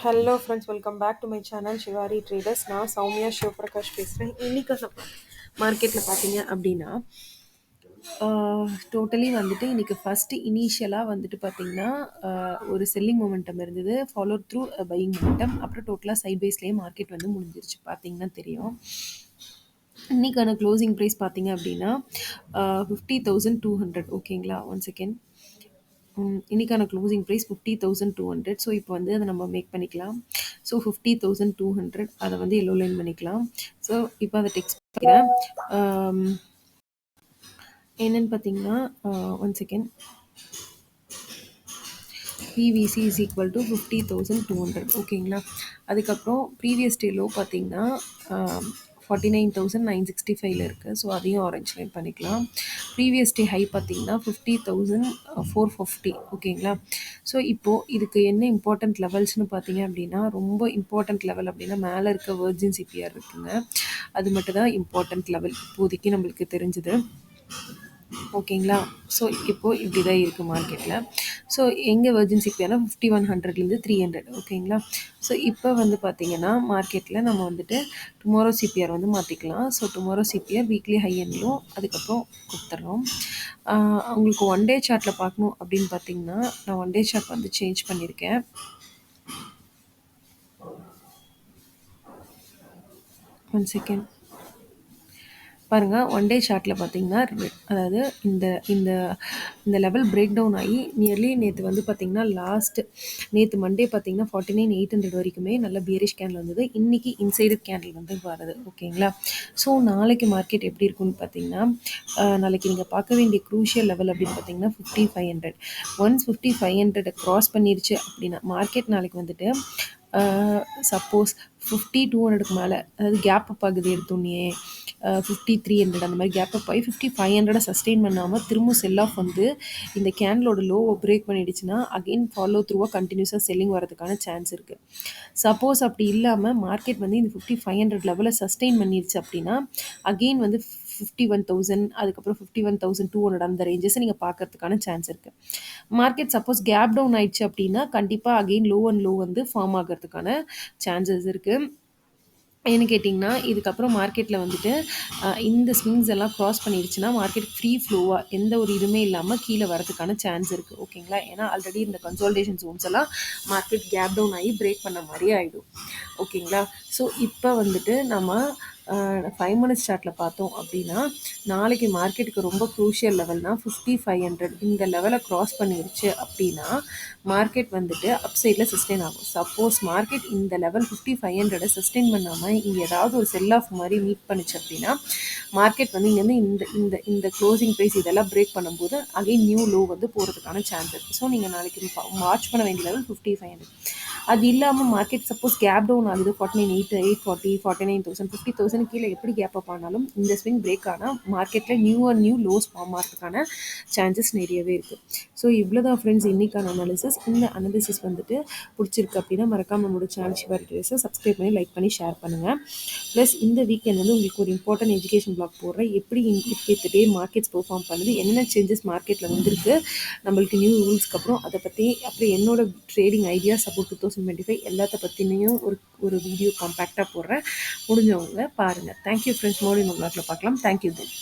Hello friends, welcome back to my channel Shivari traders. நான் சௌமியா சிவபிரகாஷ் பேசுகிறேன். இன்றைக்கி மார்க்கெட்டில் பார்த்தீங்க அப்படின்னா டோட்டலி வந்துட்டு இன்றைக்கி ஃபஸ்ட்டு இனிஷியலாக வந்துட்டு பார்த்திங்கன்னா ஒரு செல்லிங் மொமெண்டம் இருந்தது, ஃபாலோ த்ரூ பையிங் மொமெண்டம். அப்புறம் டோட்டலாக சைட்வேஸ்லேயே மார்க்கெட் வந்து முடிஞ்சிருச்சு பார்த்தீங்கன்னா தெரியும். இன்றைக்கான க்ளோசிங் ப்ரைஸ் பார்த்தீங்க அப்படின்னா 50,200. ஓகேங்களா, ஒன் செகண்ட். இன்றைக்கான க்ளோசிங் ப்ரைஸ் 50,200. ஸோ இப்போ வந்து அதை நம்ம மேக் பண்ணிக்கலாம். ஸோ 50,200 அதை வந்து எல்லோ லைன் பண்ணிக்கலாம். ஸோ இப்போ அதை டெக்ஸ்ட் பண்ணிக்கிறேன். என்னென்னு பார்த்தீங்கன்னா one second, PVC is equal to 50,200. ஓகேங்களா, அதுக்கப்புறம் ப்ரீவியஸ் டே லோ பார்த்தீங்கன்னா 49,965 இருக்குது. ஸோ அதையும் ஆரஞ்ச் லைன் பண்ணிக்கலாம். ப்ரீவியஸ் டே ஹை பார்த்தீங்கன்னா 50,450. ஓகேங்களா, ஸோ இப்போது இதுக்கு என்ன இம்பார்ட்டண்ட் லெவல்ஸ்னு பார்த்தீங்க அப்படின்னா, ரொம்ப இம்பார்ட்டண்ட் லெவல் அப்படின்னா மேலே இருக்க வெர்ஜின் சிபிஆர் இருக்குங்க, அது மட்டும் தான் இம்பார்ட்டண்ட் லெவல் இப்போதைக்கு நம்மளுக்கு தெரிஞ்சுது. ஓகேங்களா, ஸோ இப்போது இப்படி தான் இருக்குது மார்க்கெட்டில். ஸோ எங்கே வெர்ஜின் சிபிஆர்னா 5100லேருந்து 300. ஓகேங்களா, ஸோ இப்போ வந்து பார்த்திங்கன்னா மார்க்கெட்டில் நம்ம வந்துட்டு டுமாரோ சிபிஆர் வந்து மாற்றிக்கலாம். So tomorrow CBR weekly high அண்ட்லும் அதுக்கப்புறம் கொடுத்துட்றோம். உங்களுக்கு ஒன் டே சார்ட்டில் பார்க்கணும் அப்படின்னு பார்த்தீங்கன்னா, நான் ஒன் டே சார்ட் வந்து சேஞ்ச் பண்ணியிருக்கேன். ஒன் செகண்ட் பாருங்கள், ஒன் டே சார்ட்டில் பார்த்தீங்கன்னா அதாவது இந்த இந்த இந்த லெவல் பிரேக் டவுன் ஆகி நியர்லி நேற்று வந்து பார்த்திங்கன்னா நேற்று மண்டே பார்த்திங்கன்னா 49,800 வரைக்குமே நல்ல பியரிஷ் கேண்டில் வந்தது. இன்றைக்கி இன்சைடு கேண்டில் வந்து வருது. ஓகேங்களா, ஸோ நாளைக்கு மார்க்கெட் எப்படி இருக்குன்னு பார்த்தீங்கன்னா, நாளைக்கு நீங்கள் பார்க்க வேண்டிய க்ரூஷியல் லெவல் அப்படின்னு பார்த்தீங்கன்னா 5500. ஒன்ஸ் 5500 க்ராஸ் பண்ணிருச்சு அப்படின்னா மார்க்கெட் நாளைக்கு வந்துட்டு சப்போஸ் 5200க்கு மேலே, அதாவது கேப் அப் ஆகுது எடுத்தோன்னே 5300 அந்த மாதிரி கேப் அப் ஆகி 5500 சஸ்டெயின் பண்ணாமல் திரும்ப செல் ஆஃப் வந்து இந்த கேண்டலோட லோவை பிரேக் பண்ணிடுச்சுன்னா அகெயின் ஃபாலோ த்ரூவாக கண்டினியூஸாக செல்லிங் வரதுக்கான சான்ஸ் இருக்குது. சப்போஸ் அப்படி இல்லாமல் மார்க்கெட் வந்து இந்த 5500 லெவலில் சஸ்டெயின் பண்ணிடுச்சு அப்படின்னா அகெயின் வந்து 51,000 அதுக்கப்புறம் 51,200 அந்த ரேஞ்சஸை நீங்கள் பார்க்கறதுக்கான சான்ஸ் இருக்குது. மார்க்கெட் சப்போஸ் கேப் டவுன் ஆயிடுச்சு அப்படின்னா கண்டிப்பாக அகெயின் லோ அண்ட் லோ வந்து ஃபார்ம் ஆகிறதுக்கான சான்சஸ் இருக்குது. ஏன்னு கேட்டிங்கன்னா இதுக்கப்புறம் மார்க்கெட்டில் வந்துட்டு இந்த ஸ்விங்ஸ் எல்லாம் க்ராஸ் பண்ணிடுச்சுன்னா மார்க்கெட் ஃப்ரீ ஃப்ளோவாக எந்த ஒரு இதுவுமே இல்லாமல் கீழே வரதுக்கான சான்ஸ் இருக்குது. ஓகேங்களா, ஏன்னா ஆல்ரெடி இந்த கன்சால்டேஷன் ஜோன்ஸ் எல்லாம் மார்க்கெட் கேப் டவுன் ஆகி பிரேக் பண்ண மாதிரி ஆகிடும். ஓகேங்களா, ஸோ இப்போ வந்துட்டு நம்ம 5 மினிட்ஸ் சார்ட்டில் பார்த்தோம் அப்படின்னா நாளைக்கு மார்க்கெட்டுக்கு ரொம்ப க்ரூஷியல் லெவல்னால் 5500 இந்த லெவலை க்ராஸ் பண்ணிடுச்சு அப்படின்னா மார்க்கெட் வந்துட்டு அப்சைடில் சஸ்டெயின் ஆகும். சப்போஸ் மார்க்கெட் இந்த லெவல் 5500 சஸ்டெயின் பண்ணாமல் இங்கே ஏதாவது ஒரு செல் ஆஃப் மாதிரி மீட் பண்ணிச்சு அப்படின்னா மார்க்கெட் வந்து இங்கேருந்து இந்த இந்த இந்த க்ளோசிங் ப்ரைஸ் இதெல்லாம் பிரேக் பண்ணும்போது அகைன் நியூ லோ வந்து போகிறதுக்கான சான்ஸ் இருக்குது. ஸோ நீங்கள் நாளைக்கு வாட்ச் பண்ண வேண்டிய லெவல் 5500. அது இல்லாமல் மார்க்கெட் சப்போஸ் கேப் டவுன் ஆகுது 49,840 49,000 50,000 கீழே எப்படி கேப் அப் ஆனாலும் இந்த ஸ்விங் பிரேக் ஆனால் மார்க்கெட்டில் நியூ லோஸ் ஃபார்ம் ஆகிறதுக்கான சான்சஸ் நிறையவே இருக்குது. ஸோ இவ்வளோதான் ஃப்ரெண்ட்ஸ் இன்றைக்கான அனாலிசிஸ். இந்த அனாலிசிஸ் வந்துட்டு பிடிச்சிருக்கு அப்படின்னா மறக்காமல் நம்மளோட சேனல் ஷிவாரி ட்ரேடர்ஸை சப்ஸ்கிரைப் பண்ணி லைக் பண்ணி ஷேர் பண்ணுங்கள். ப்ளஸ் இந்த வீக்கெண்ட் வந்து உங்களுக்கு ஒரு இம்பார்ட்டன்ட் எஜுகேஷன் பிளாக் போடுறேன். எப்படி இப்போ டே மார்க்கெட்ஸ் பெர்ஃபார்ம் பண்ணுது, என்னென்ன சேஞ்சஸ் மார்க்கெட்டில் வந்திருக்கு, நம்மளுக்கு நியூ ரூல்ஸ்க்கு அப்புறம் அதை பற்றி, அப்புறம் என்னோட ட்ரேடிங் ஐடியாஸ் அபவுட் 2025 எல்லாத்த பற்றினையும் ஒரு வீடியோ காம்பேக்டாக போடுறேன். முடிஞ்சவங்க பாருங்கள். தேங்க்யூ ஃப்ரெண்ட்ஸ், மோடி பிளாக்ல பார்க்கலாம். தேங்க்யூ தென்.